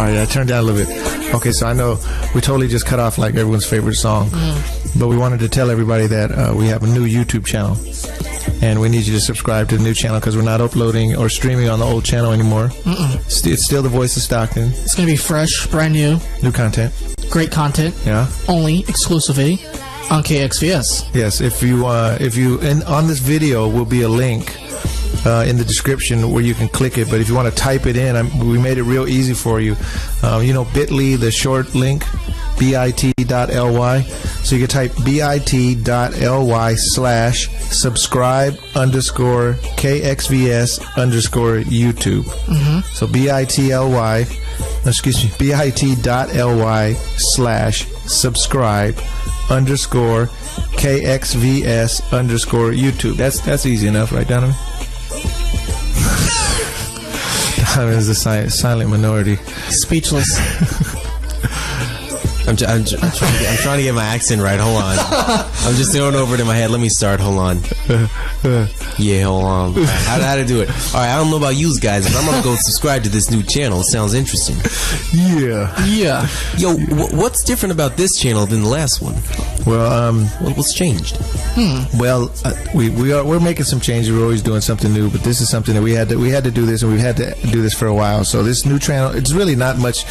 All right, I turned down a little bit. Okay, so I know we totally just cut off like everyone's favorite song, but we wanted to tell everybody that we have a new YouTube channel, and we need you to subscribe to the new channel because we're not uploading or streaming on the old channel anymore. It's still the Voice of Stockton. It's going to be fresh, brand new. New content. Great content. Yeah. Only exclusively on KXVS. Yes, if you and on this video will be a link in the description where you can click it, but if you want to type it in, we made it real easy for you. You know, bit.ly, the short link, bit.ly. So you can type bit.ly/subscribe_KXVS_YouTube. So bit.ly/subscribe_KXVS_YouTube. That's easy enough, right, Donovan? Donovan is a silent minority. Speechless. I'm trying to get my accent right. Hold on. I'm just throwing over it in my head. Let me start. Hold on. Yeah, hold on. How to do it? All right. I don't know about you guys, but I'm gonna go subscribe to this new channel. It sounds interesting. Yeah. Yo, what's different about this channel than the last one? Well, what's changed? Well, we're making some changes. We're always doing something new, but this is something that we had to do this, and we've had to do this for a while. So this new channel, it's really not much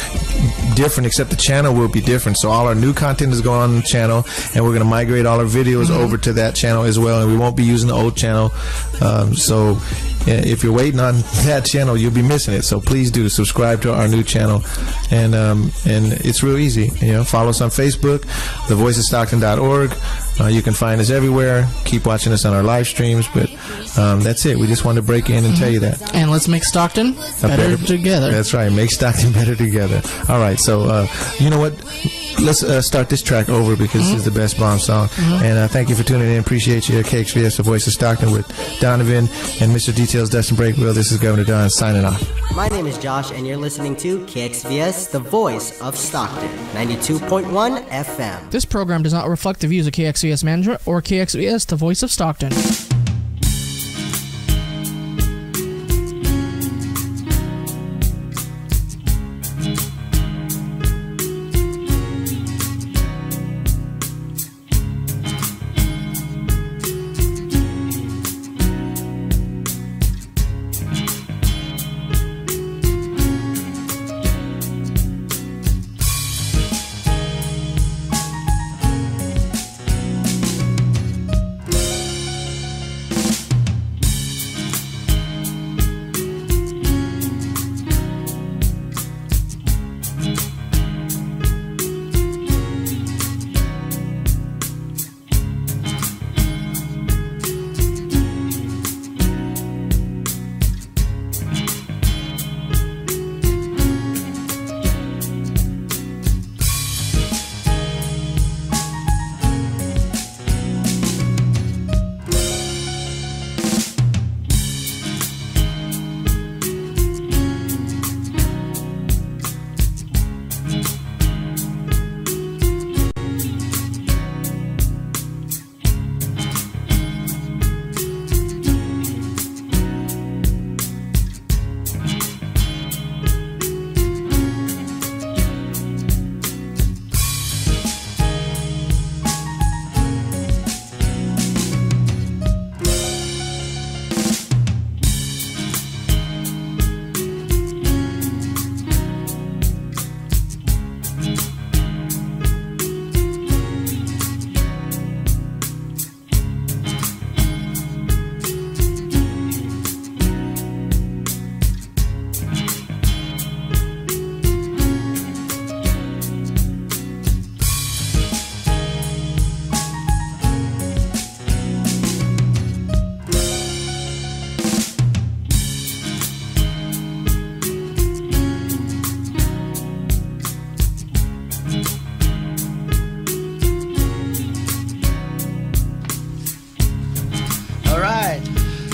different, except the channel will be different. So all our new content is going on the channel, and we're going to migrate all our videos over to that channel as well, and we won't be using the old channel. So if you're waiting on that channel, you'll be missing it. So please do subscribe to our new channel, and it's real easy. You know, follow us on Facebook, thevoiceofstockton.org. You can find us everywhere. Keep watching us on our live streams, but that's it. We just wanted to break in and tell you that. And let's make Stockton better together. That's right. Make Stockton better together. All right. So, you know what? Let's start this track over because this is the best bomb song. And thank you for tuning in. Appreciate you. KXVS, the Voice of Stockton with Donovan and Mr. Details, Dustin Breakwell. This is Governor Don signing off. My name is Josh, and you're listening to KXVS, the Voice of Stockton, 92.1 FM. This program does not reflect the views of KXVS management or KXVS, the Voice of Stockton.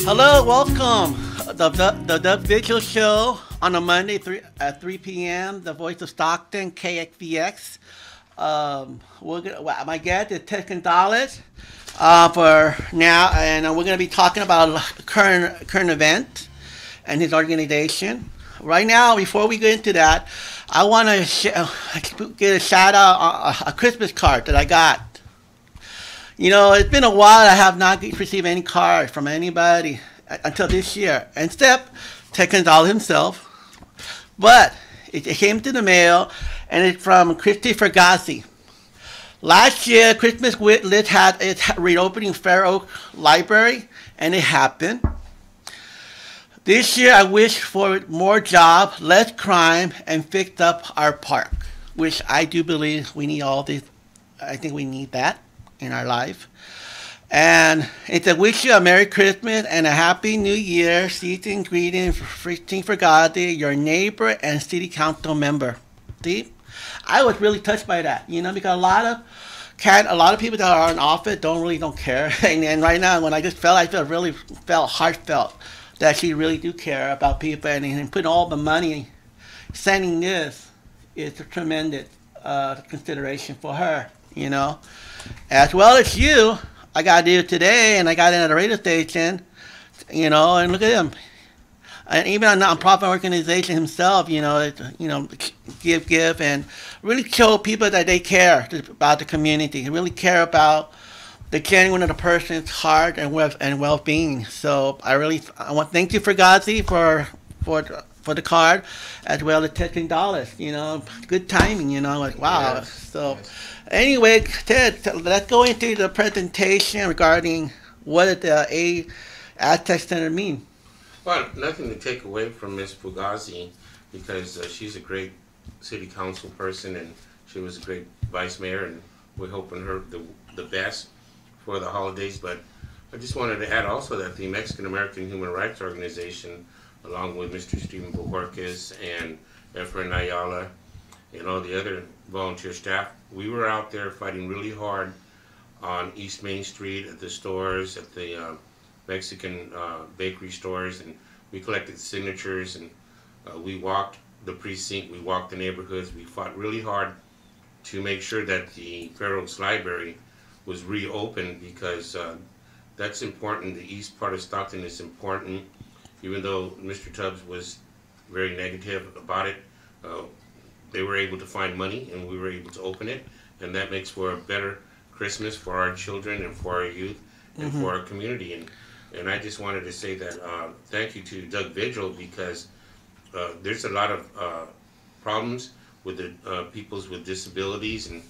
Hello, welcome. The Vigil show on a Monday at 3 p.m. The Voice of Stockton, KXVS. My guest is Ted Gonzales for now, and we're going to be talking about current event and his organization. Right now, before we get into that, I want to get a shout out, a Christmas card that I got. You know, it's been a while. I have not received any card from anybody until this year, except Ted Gonzales himself. But it came to the mail, and it's from Christy Fergazzi. Last year, Christmas Lit had its reopening Fair Oak Library, and it happened. This year, I wish for more job, less crime, and fixed up our park, which I do believe we need all this. I think we need that in our life. And it's a wish you a Merry Christmas and a Happy New Year. Season greetings, Christine Fergati, your neighbor and city council member. See, I was really touched by that, you know, because a lot of people that are in office don't care. And right now, when I felt heartfelt that she really do care about people, and putting all the money, sending this is a tremendous consideration for her, you know. As well as you, I got to do it today, and I got in at a radio station, you know, and look at him. And even a nonprofit organization himself, you know, give, and really show people that they care about the community, really care about the genuine of the person's heart and well-being. So I want to thank you, Fergazzi, for the card, as well as $10. You know, good timing. You know, like wow. Yes, So yes. anyway, Ted, let's go into the presentation regarding what the Aztec Center mean. Well, nothing to take away from Ms. Fugazi, because she's a great city council person, and she was a great vice mayor, and we're hoping her the best for the holidays. But I just wanted to add also that the Mexican American Human Rights Organization, along with Mr. Stephen Bojorquez and Efren Ayala and all the other volunteer staff, we were out there fighting really hard on East Main Street, at the stores, at the Mexican bakery stores, and we collected signatures, and we walked the precinct, we walked the neighborhoods, we fought really hard to make sure that the Fair Oaks Library was reopened, because that's important. The east part of Stockton is important. Even though Mr. Tubbs was very negative about it, they were able to find money, and we were able to open it, and that makes for a better Christmas for our children and for our youth and for our community. And I just wanted to say that thank you to Doug Vigil, because there's a lot of problems with the peoples with disabilities, and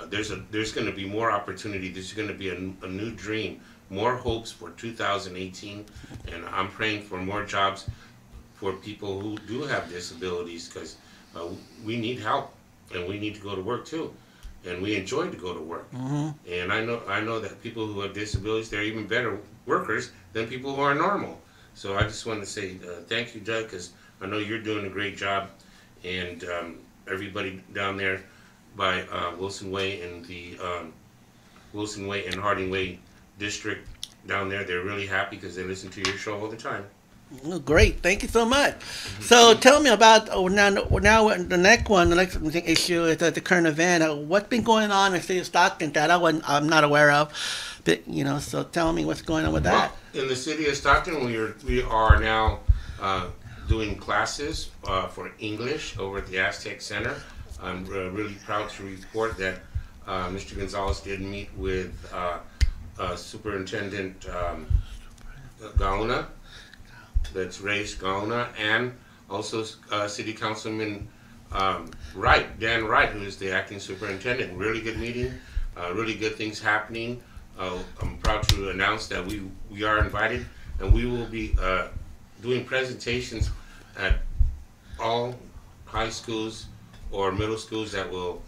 there's going to be more opportunity. There's going to be a new dream, more hopes for 2018, and I'm praying for more jobs for people who do have disabilities, because we need help, and we need to go to work too, and we enjoy to go to work. And I know that people who have disabilities, they're even better workers than people who are normal. So I just want to say thank you, Doug, because I know you're doing a great job, and everybody down there by Wilson Way and the Wilson Way and Harding Way district down there, they're really happy because they listen to your show all the time. Oh, great, thank you so much. So tell me about now the next issue is the current event. What's been going on in the city of Stockton that I'm not aware of? But, you know, so tell me what's going on with that. Well, in the city of Stockton, we are now doing classes for English over at the Aztec Center. I'm really proud to report that Mr. Gonzales did meet with Superintendent Gaona, that's Reyes Gaona, and also City Councilman Dan Wright, who is the acting superintendent. Really good meeting, really good things happening. I'm proud to announce that we are invited, and we will be doing presentations at all high schools or middle schools that will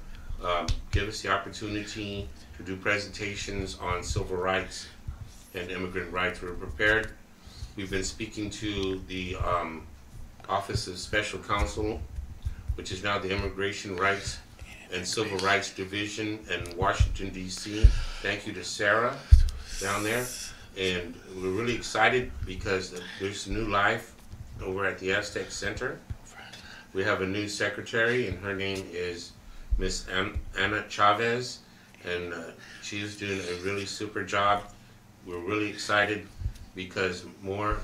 give us the opportunity to do presentations on civil rights and immigrant rights. We're prepared. We've been speaking to the Office of Special Counsel, which is now the Immigration Rights and Civil Rights Division in Washington, D.C. Thank you to Sarah down there. And we're really excited because there's new life over at the Aztec Center. We have a new secretary, and her name is Miss Anna Chavez, and she's doing a really super job. We're really excited because more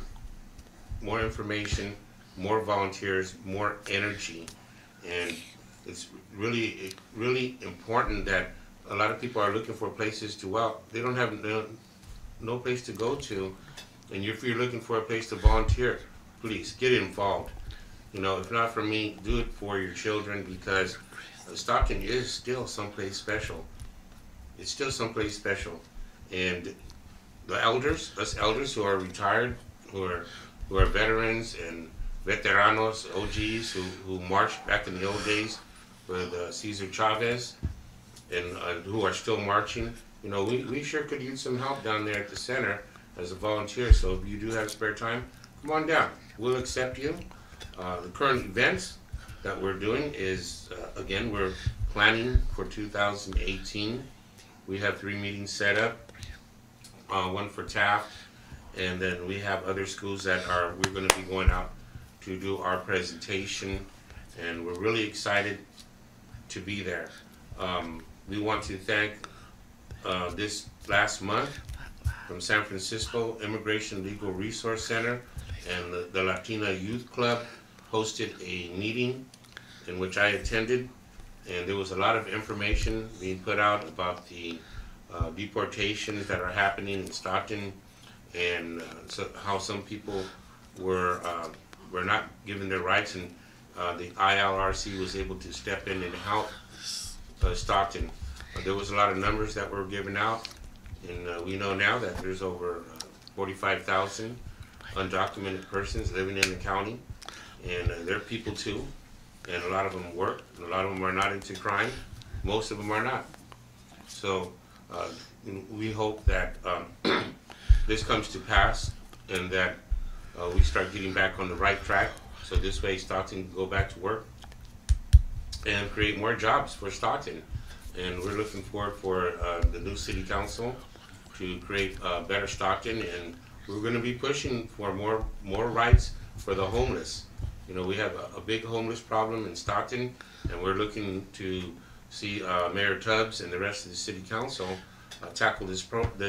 information, more volunteers, more energy, and it's really important that a lot of people are looking for places to, well, they don't have no place to go to, and if you're looking for a place to volunteer, please get involved. You know, if not for me, do it for your children, because Stockton is still someplace special. It's still someplace special, and the elders, us elders who are retired, who are veterans and veteranos, OGs who marched back in the old days with Cesar Chavez, and who are still marching. You know, we sure could use some help down there at the center as a volunteer. So if you do have spare time, come on down. We'll accept you. The current events that we're doing is, again, we're planning for 2018. We have 3 meetings set up, one for Taft, and then we have other schools that we're going to be going out to do our presentation, and we're really excited to be there. We want to thank this last month from San Francisco Immigration Legal Resource Center and the Latina Youth Club hosted a meeting in which I attended, and there was a lot of information being put out about the deportations that are happening in Stockton, and how some people were not given their rights, and the ILRC was able to step in and help Stockton. There was a lot of numbers that were given out, and we know now that there's over 45,000 undocumented persons living in the county, and they're people too, and a lot of them work, and a lot of them are not into crime. Most of them are not. So we hope that this comes to pass, and that we start getting back on the right track, so this way Stockton can go back to work and create more jobs for Stockton. And we're looking forward for the new city council to create better Stockton, and we're going to be pushing for more rights for the homeless. You know, we have a big homeless problem in Stockton, and we're looking to see Mayor Tubbs and the rest of the city council tackle this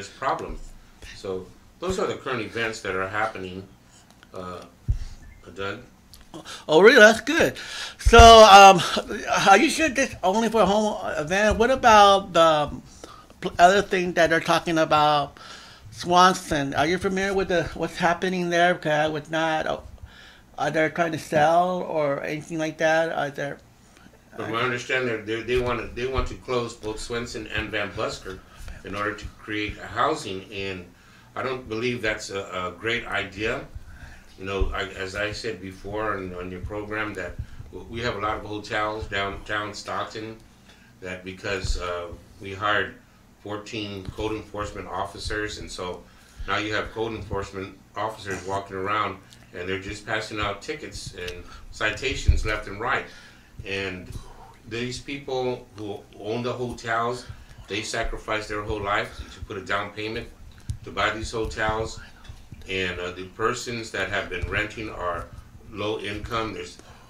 problem. So those are the current events that are happening. Doug? Oh, really? That's good. So, are you sure this only for a home event? What about the other thing that they're talking about, Swanson? Are you familiar with what's happening there? Because I was not. Are they trying to sell or anything like that? Are there? From my understanding, they want to close both Swenson and Van Busker in order to create housing, and I don't believe that's a great idea. You know, as I said before on your program, that we have a lot of hotels downtown Stockton, that because we hired 14 code enforcement officers, and so now you have code enforcement officers walking around and they're just passing out tickets and citations left and right. And these people who own the hotels, they sacrifice their whole life to put a down payment to buy these hotels. And the persons that have been renting are low income.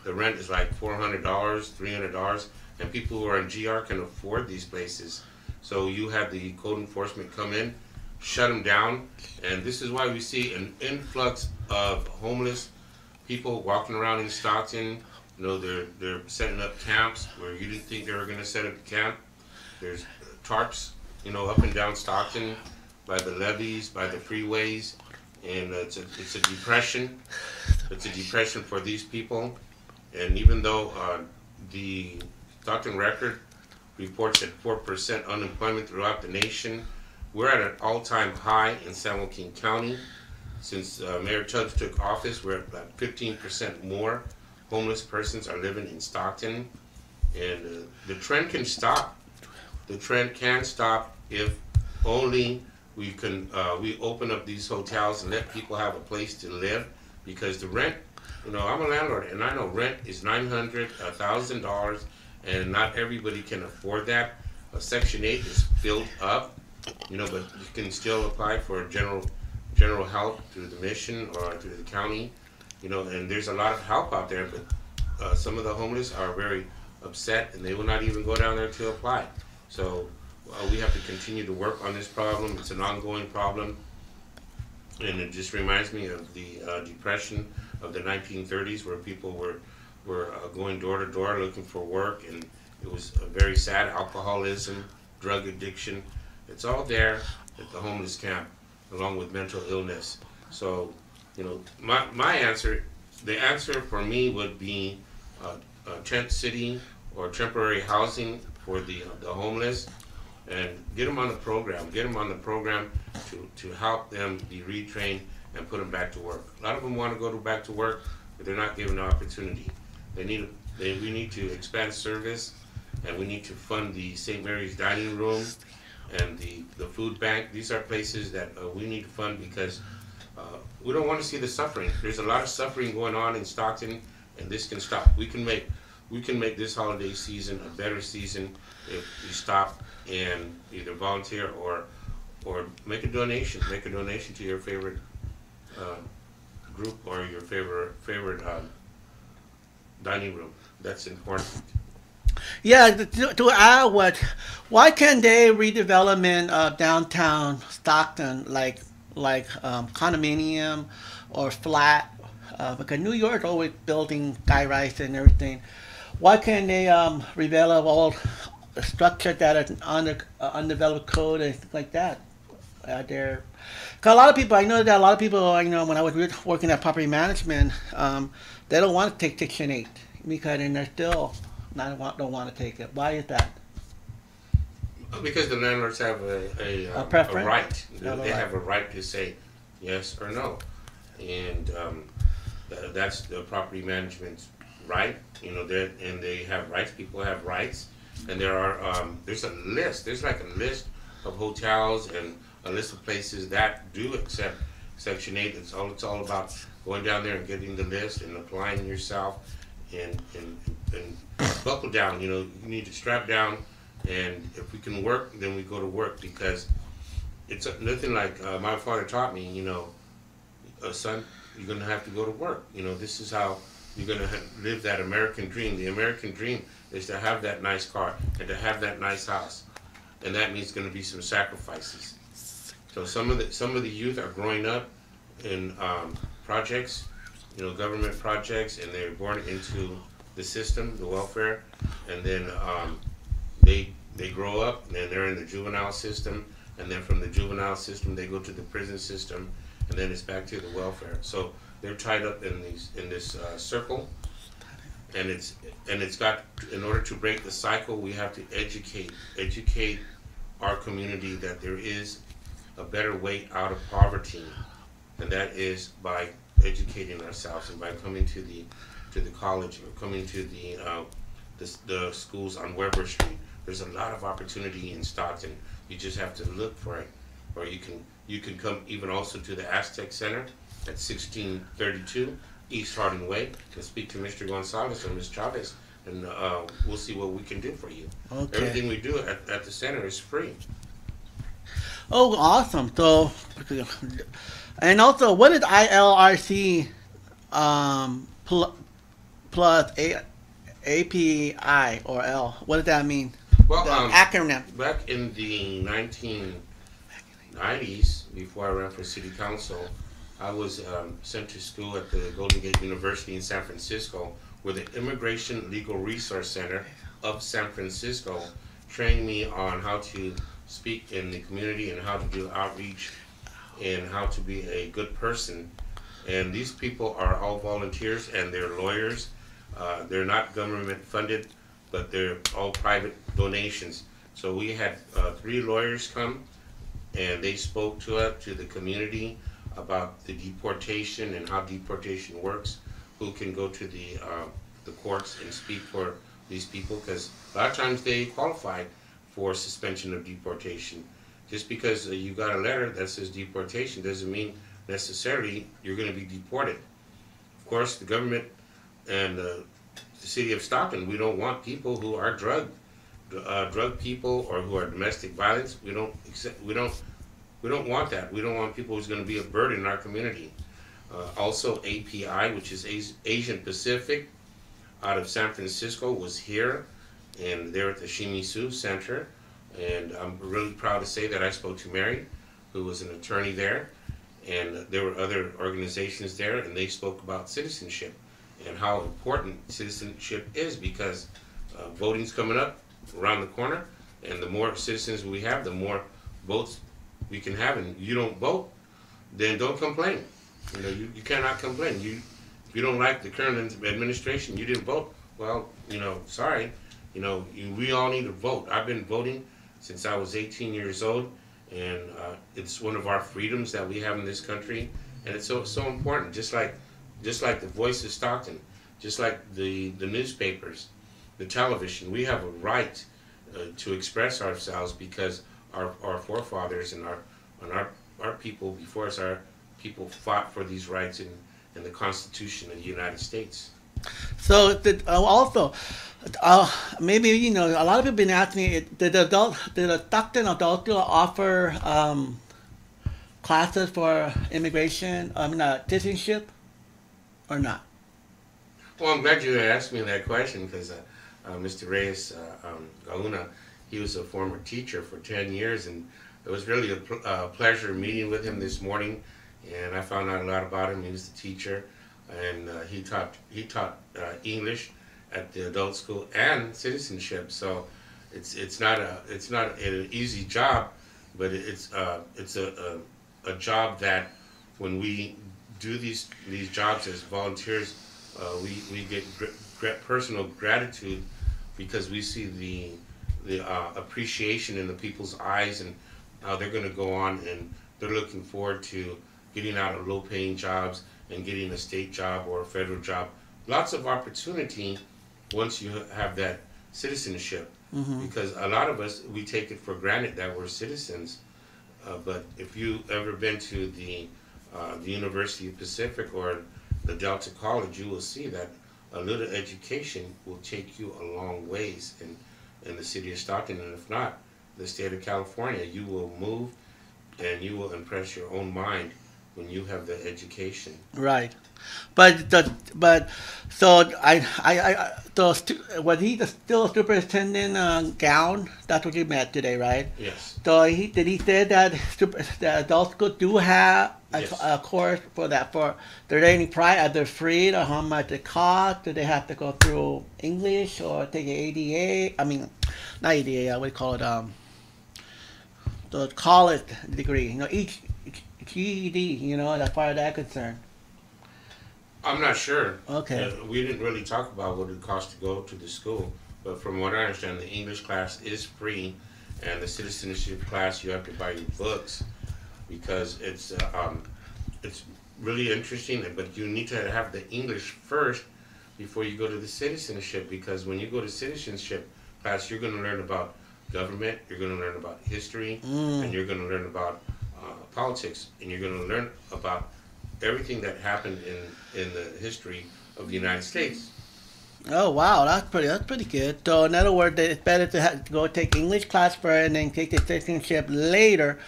The rent is like $400, $300, and people who are in GR can afford these places. So you have the code enforcement come in, shut them down, and this is why we see an influx of homeless people walking around in Stockton. You know, they're setting up camps where you didn't think they were going to set up a camp. There's tarps, you know, up and down Stockton, by the levees, by the freeways. And it's a depression. It's a depression for these people. And even though the Stockton Record reports at 4% unemployment throughout the nation, we're at an all-time high in San Joaquin County. Since Mayor Tubbs took office, we're at about 15% more homeless persons are living in Stockton. And the trend can stop. The trend can stop if only we open up these hotels and let people have a place to live, because the rent, you know, I'm a landlord and I know rent is $900, $1,000, and not everybody can afford that. Section 8 is filled up, you know, but you can still apply for general help through the mission or through the county, you know, and there's a lot of help out there, but some of the homeless are very upset and they will not even go down there to apply. So we have to continue to work on this problem. It's an ongoing problem, and it just reminds me of the depression of the 1930s, where people were were going door to door looking for work, and it was very sad. Alcoholism, drug addiction, it's all there at the homeless camp, along with mental illness. So, you know, my answer, the answer for me would be tent city or temporary housing for the homeless, and get them on the program. Get them on the program to help them be retrained and put them back to work. A lot of them want to go back to work, but they're not given the opportunity. We need to expand service, and we need to fund the St. Mary's Dining Room and the food bank. These are places that we need to fund because we don't want to see the suffering. There's a lot of suffering going on in Stockton, and this can stop. We can make this holiday season a better season if we stop and either volunteer or make a donation. Make a donation to your favorite group or your favorite dining room. That's important. Yeah, to add why can't they redevelopment downtown Stockton like condominium or flat? Because New York always building high-rise and everything. Why can't they redevelop all the structure that is undeveloped code and things like that out there? Because a lot of people, I know that a lot of people, when I was working at property management, they don't want to take Section 8 because then they're still don't want to take it. Why is that? Because the landlords have a preference? right. They have a right to say yes or no, and that's the property management's right. And they have rights. People have rights, and there's a list. There's like a list of hotels and a list of places that do accept Section 8. It's all about going down there and getting the list and applying yourself and buckle down. You need to strap down, and if we can work, then we go to work, because it's nothing like my father taught me. Son, you're gonna have to go to work. This is how you're gonna live that American dream. The American dream is to have that nice car and to have that nice house, and that means going to be some sacrifices. So some of the youth are growing up in projects, government projects, and they're born into the system, the welfare, and then they grow up and they're in the juvenile system, and then from the juvenile system they go to the prison system, and then it's back to the welfare. So they're tied up in this circle, and it's got, in order to break the cycle, we have to educate our community that there is a better way out of poverty, and that is by educating ourselves and by coming to the college or coming to the schools on Weber Street. There's a lot of opportunity in Stockton. You just have to look for it. Or you can come even also to the Aztec Center at 1632 East Harding Way and speak to Mr. Gonzales or Ms. Chavez, and we'll see what we can do for you. Okay. Everything we do at the center is free. Oh, awesome. So, and also, what is ILRC plus API or L? What does that mean? Well, the acronym. Back in the 1990s, before I ran for city council, I was sent to school at the Golden Gate University in San Francisco, where the Immigration Legal Resource Center of San Francisco trained me on how to speak in the community and how to do outreach and how to be a good person. And these people are all volunteers, and they're lawyers. They're not government funded, but they're all private donations. So we had 3 lawyers come, and they spoke to the community about the deportation and how deportation works, who can go to the courts and speak for these people, because a lot of times they qualify for suspension of deportation. Just because you got a letter that says deportation doesn't mean necessarily you're going to be deported. Of course, the government and the city of Stockton, we don't want people who are drug people or who are domestic violence. We don't want that. We don't want people who's going to be a burden in our community. Also, API, which is Asian Pacific, out of San Francisco, was here, and they're at the Shimizu Center. And I'm really proud to say that I spoke to Mary, who was an attorney there, and there were other organizations there, and they spoke about citizenship and how important citizenship is, because voting's coming up around the corner, and the more citizens we have, the more votes we can have. And you don't vote, then don't complain. You know, you cannot complain. If you don't like the current administration, you didn't vote. Well, you know, sorry. You know, we all need to vote. I've been voting since I was 18 years old, and it's one of our freedoms that we have in this country, and it's so important. Just like the Voice of Stockton, just like the newspapers, the television, we have a right to express ourselves, because our forefathers and our people before us, our people fought for these rights in the Constitution of the United States. So also, maybe, you know, a lot of people have been asking me, did the Stockton Adult School offer classes for immigration, citizenship, or not? Well, I'm glad you asked me that question, because Mr. Reyes Galuna, he was a former teacher for 10 years, and it was really a pleasure meeting with him this morning, and I found out a lot about him. He was the teacher, and he taught English at the adult school and citizenship. So it's not an easy job, but it's a job that when we do these jobs as volunteers, we get personal gratitude, because we see the appreciation in the people's eyes, and how they're going to go on, and they're looking forward to getting out of low-paying jobs and getting a state job or a federal job. Lots of opportunity once you have that citizenship, because a lot of us, we take it for granted that we're citizens. But if you've ever been to the University of Pacific or the Delta College, you will see that a little education will take you a long ways in the city of Stockton, and if not, the state of California. You will move, and you will impress your own mind when you have the education. Right, but so was he still superintendent Gown? That's what you met today, right? Yes. So did he say that the adult school do have a course for that? For are there any price? Are they free, or how much it cost? Do they have to go through English or take an ADA? I mean, not ADA. What do you call it? The college degree. You know, each GED. You know, as far as that concerned. I'm not sure. Okay. We didn't really talk about what it costs to go to the school, but from what I understand, the English class is free, and the citizenship class, you have to buy your books, because it's really interesting. But you need to have the English first before you go to the citizenship, because when you go to citizenship class, you're going to learn about government, you're going to learn about history, and you're going to learn about politics, and you're going to learn about everything that happened in the history of the United States. Oh wow, that's pretty good. So in other words, it's better to go take English class first and then take the citizenship later,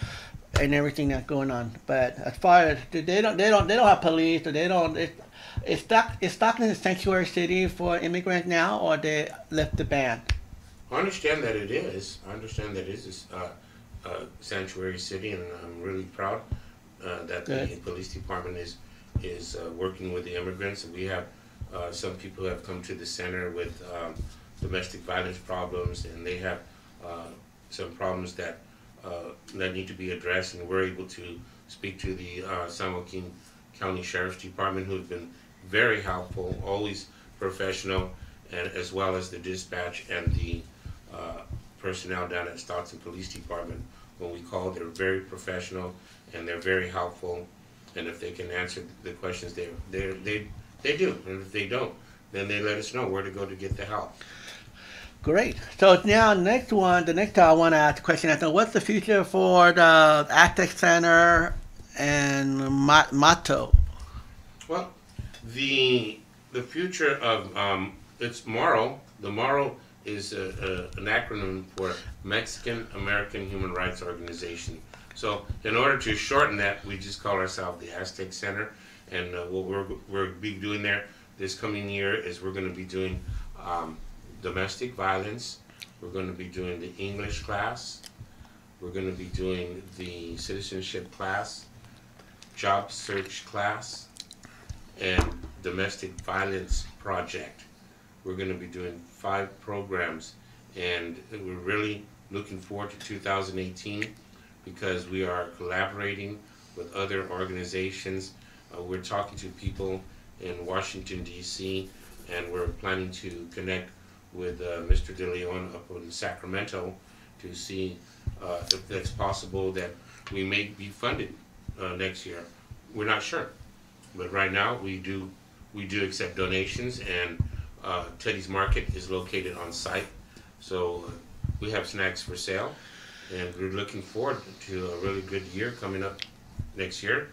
and everything that's going on. But as far as they don't have police, or they don't. Is Stockton a sanctuary city for immigrants now, or they left the ban? I understand that it is. I understand that it is a sanctuary city, and I'm really proud that the police department is working with the immigrants. We have some people who have come to the center with domestic violence problems, and they have some problems that need to be addressed, and we're able to speak to the San Joaquin County Sheriff's Department, who's been very helpful, always professional, and as well as the dispatch and the personnel down at Stockton Police Department. When we call, they're very professional, and they're very helpful, and if they can answer the questions, they do, and if they don't, then they let us know where to go to get the help. Great. So now the next time I want to ask a question, I know, what's the future for the Aztec Center and motto? Well, the future of it's MARO. The MARO is an acronym for Mexican American Human Rights Organization. So in order to shorten that, we just call ourselves the Aztec Center. And what we're be doing there this coming year is we're going to be doing domestic violence. We're going to be doing the English class. We're going to be doing the citizenship class, job search class, and domestic violence project. We're going to be doing 5 programs, and we're really looking forward to 2018 because we are collaborating with other organizations. We're talking to people in Washington, D.C., and we're planning to connect with Mr. De Leon up in Sacramento to see if it's possible that we may be funded next year. We're not sure, but right now we do accept donations, and Teddy's Market is located on site, so we have snacks for sale, and we're looking forward to a really good year coming up next year.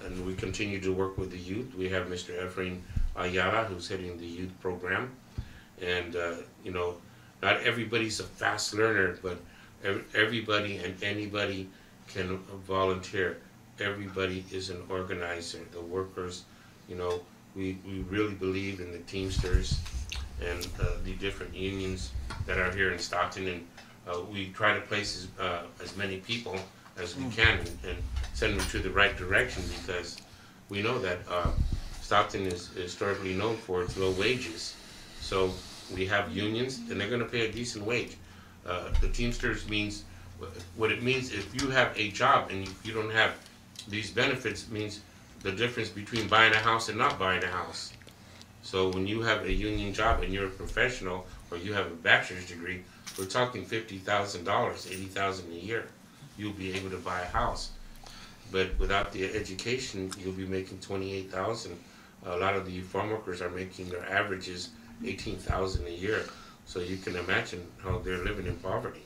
And we continue to work with the youth. We have Mr. Efrain Ayala, who's heading the youth program, and you know, not everybody's a fast learner, but everybody and anybody can volunteer. Everybody is an organizer. The workers, you know, we really believe in the Teamsters and the different unions that are here in Stockton, and we try to place as many people as we can and send them to the right direction, because we know that Stockton is historically known for its low wages. So we have unions, and they're going to pay a decent wage. The Teamsters means, what it means, if you have a job and you don't have these benefits, means the difference between buying a house and not buying a house. So when you have a union job and you're a professional, or you have a bachelor's degree, we're talking $50,000, $80,000 a year. You'll be able to buy a house. But without the education, you'll be making $28,000. A lot of the farm workers are making their averages $18,000 a year. So you can imagine how they're living in poverty.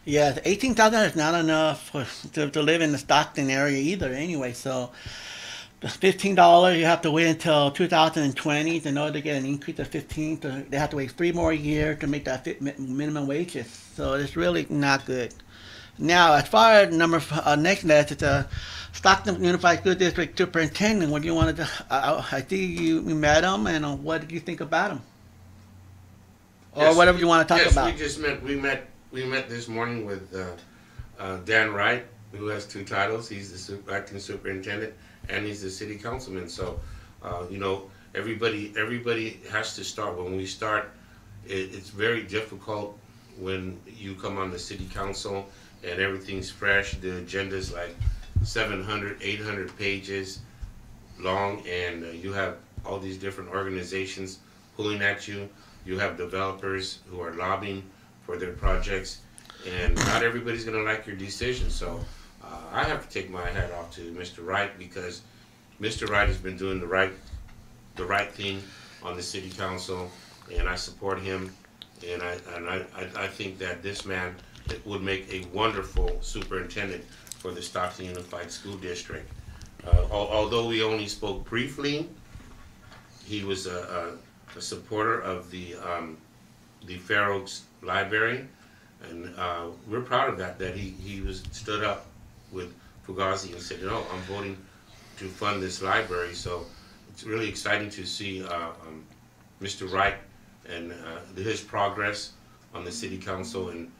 Yeah, $18,000 is not enough to live in the Stockton area either. Anyway, so the $15, you have to wait until 2020 in order to get an increase of 15. So they have to wait 3 more years to make that minimum wages. So it's really not good. Now, as far as next list, it's Stockton Unified School District Superintendent. What do you want to? I think you met him, and what did you think about him, or yes, whatever you want to talk about? Yes, we just met. We met this morning with Dan Wright, who has 2 titles. He's the acting superintendent, and he's the city councilman. So, you know, everybody has to start. When we start, it's very difficult when you come on the city council and everything's fresh. The agenda's like 700, 800 pages long, and you have all these different organizations pulling at you. You have developers who are lobbying for their projects, and not everybody's going to like your decision. So I have to take my hat off to Mr. Wright, because Mr. Wright has been doing the right thing on the city council, and I support him. And I think that this man would make a wonderful superintendent for the Stockton Unified School District. Although we only spoke briefly, he was a supporter of the Fair Oaks Library, and we're proud of that he stood up with Fugazi and said, no, I'm voting to fund this library. So it's really exciting to see Mr. Wright and his progress on the city council, and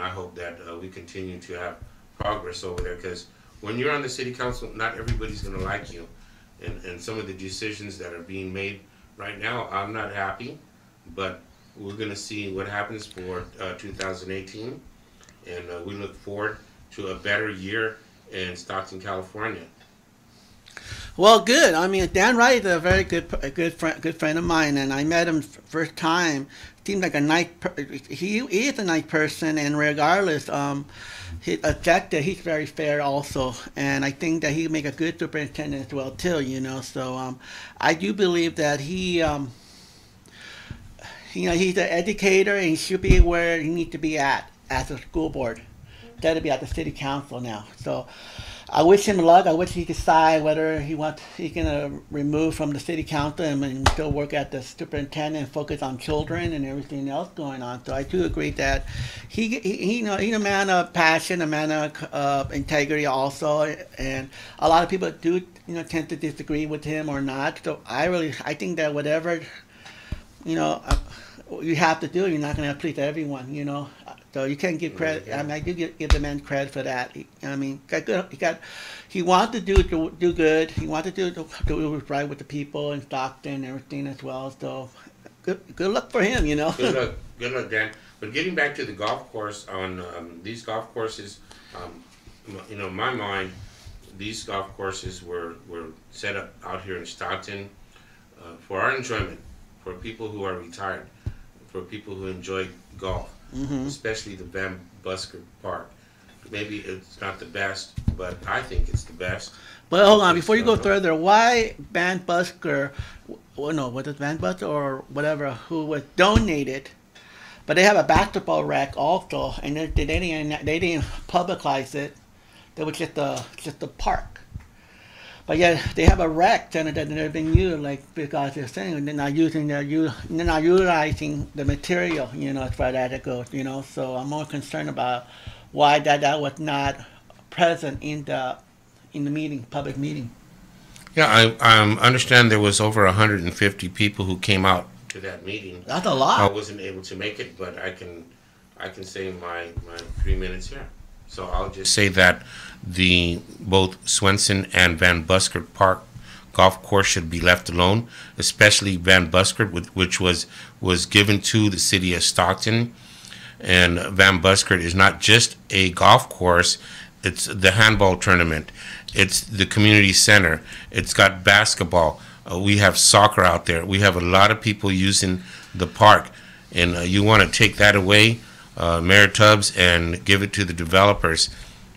I hope that we continue to have progress over there, because when you're on the city council, not everybody's going to like you, and some of the decisions that are being made right now, I'm not happy, but we're going to see what happens for 2018, and we look forward to a better year in Stockton, California. Well, good. I mean, Dan Wright is a very good friend of mine, and I met him first time. Seemed like a nice. He is a nice person, and regardless, his objective, he's very fair also, and I think that he'd make a good superintendent as well too. You know, so I do believe that he, you know, he's an educator, and he should be where he needs to be at as a school board. Instead of be at the city council now. So I wish him luck. I wish he decide whether he can remove from the city council and still work at the superintendent and focus on children and everything else going on. So I do agree that he's a man of passion, a man of integrity also, and a lot of people do tend to disagree with him or not. So I think that whatever you have to do, you're not going to please everyone. So though. You can't give credit. I mean, I do give the man credit for that. He wanted to do good. He wanted to do right with the people in Stockton and everything as well. So good luck for him, you know. Good luck, Dan. But getting back to the golf course, on these golf courses, you know, in my mind, these golf courses were set up out here in Stockton for our enjoyment, for people who are retired, for people who enjoy golf, especially the Van Busker Park. Maybe it's not the best, but I think it's the best. But hold on, before you go further, why Van Busker, well, no, was it Van Busker or whatever, who was donated, but they have a basketball rack also, and they didn't publicize it. It was just a park. But yeah, they have a rack center that they've been used, like, because they're saying they're not utilizing the material, you know, as far as that goes, you know. So I'm more concerned about why that was not present in the meeting, public meeting. Yeah, I understand there was over 150 people who came out to that meeting. That's a lot. I wasn't able to make it, but I can say my 3 minutes here. So I'll just say that both Swenson and Van Busker Park golf course should be left alone, especially Van Busker, which was given to the city of Stockton. And Van Busker is not just a golf course, it's the handball tournament, it's the community center, it's got basketball, we have soccer out there, we have a lot of people using the park, and you want to take that away, Mayor Tubbs, and give it to the developers.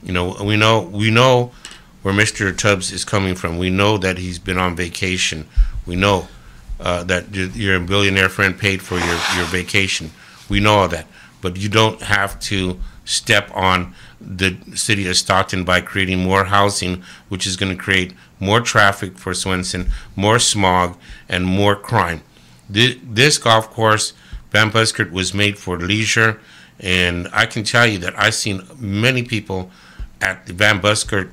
You know, we know where Mr. Tubbs is coming from. We know that he's been on vacation. We know that your billionaire friend paid for your vacation. We know all that. But you don't have to step on the city of Stockton by creating more housing, which is going to create more traffic for Swenson, more smog, and more crime. This golf course, Van Busker, was made for leisure, and I can tell you that I've seen many people at the Van Busker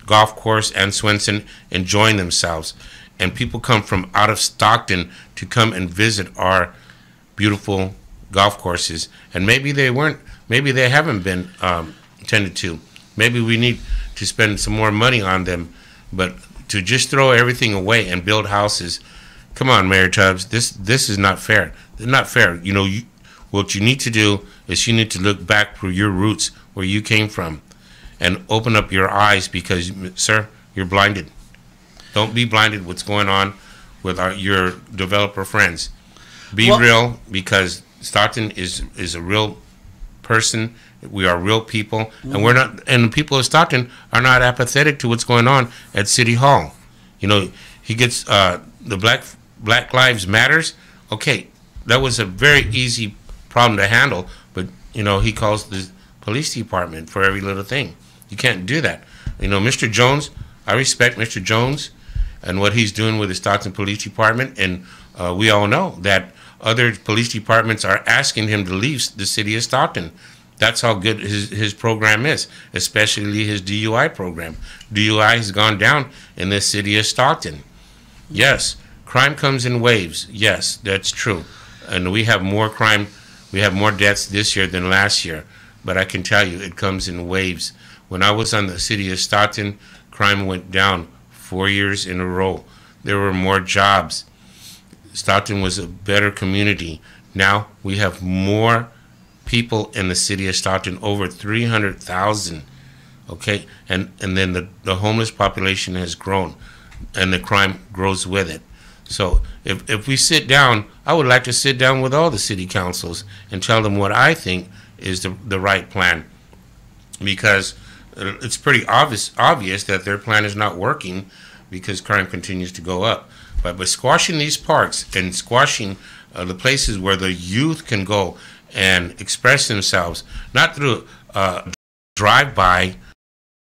golf course and Swenson enjoying themselves. And people come from out of Stockton to come and visit our beautiful golf courses, and maybe they haven't been tended to. Maybe we need to spend some more money on them, but to just throw everything away and build houses, come on, Mayor Tubbs, this is not fair. It's not fair. You know, what you need to do is you need to look back for your roots, where you came from, and open up your eyes, because, sir, you're blinded. Don't be blinded what's going on with your developer friends. Be real, because Stockton is a real person. We are real people, and we're not. And the people of Stockton are not apathetic to what's going on at City Hall. You know, he gets the Black Lives Matters. Okay, that was a very easy problem to handle, but you know, he calls the police department for every little thing. You can't do that. You know, Mr. Jones. I respect Mr. Jones and what he's doing with the Stockton Police Department, and we all know that other police departments are asking him to leave the city of Stockton. That's how good his program is, especially his DUI program. DUI has gone down in the city of Stockton. Yes, crime comes in waves. Yes, that's true. And we have more crime, we have more deaths this year than last year. But I can tell you, it comes in waves. When I was on the city of Stockton, crime went down 4 years in a row. There were more jobs. Stockton was a better community. Now we have more people in the city of Stockton, over 300,000. Okay, and then the homeless population has grown, and the crime grows with it. So if we sit down, I would like to sit down with all the city councils and tell them what I think is the right plan, because it's pretty obvious that their plan is not working, because crime continues to go up. But by squashing these parks and squashing the places where the youth can go and express themselves, not through drive-by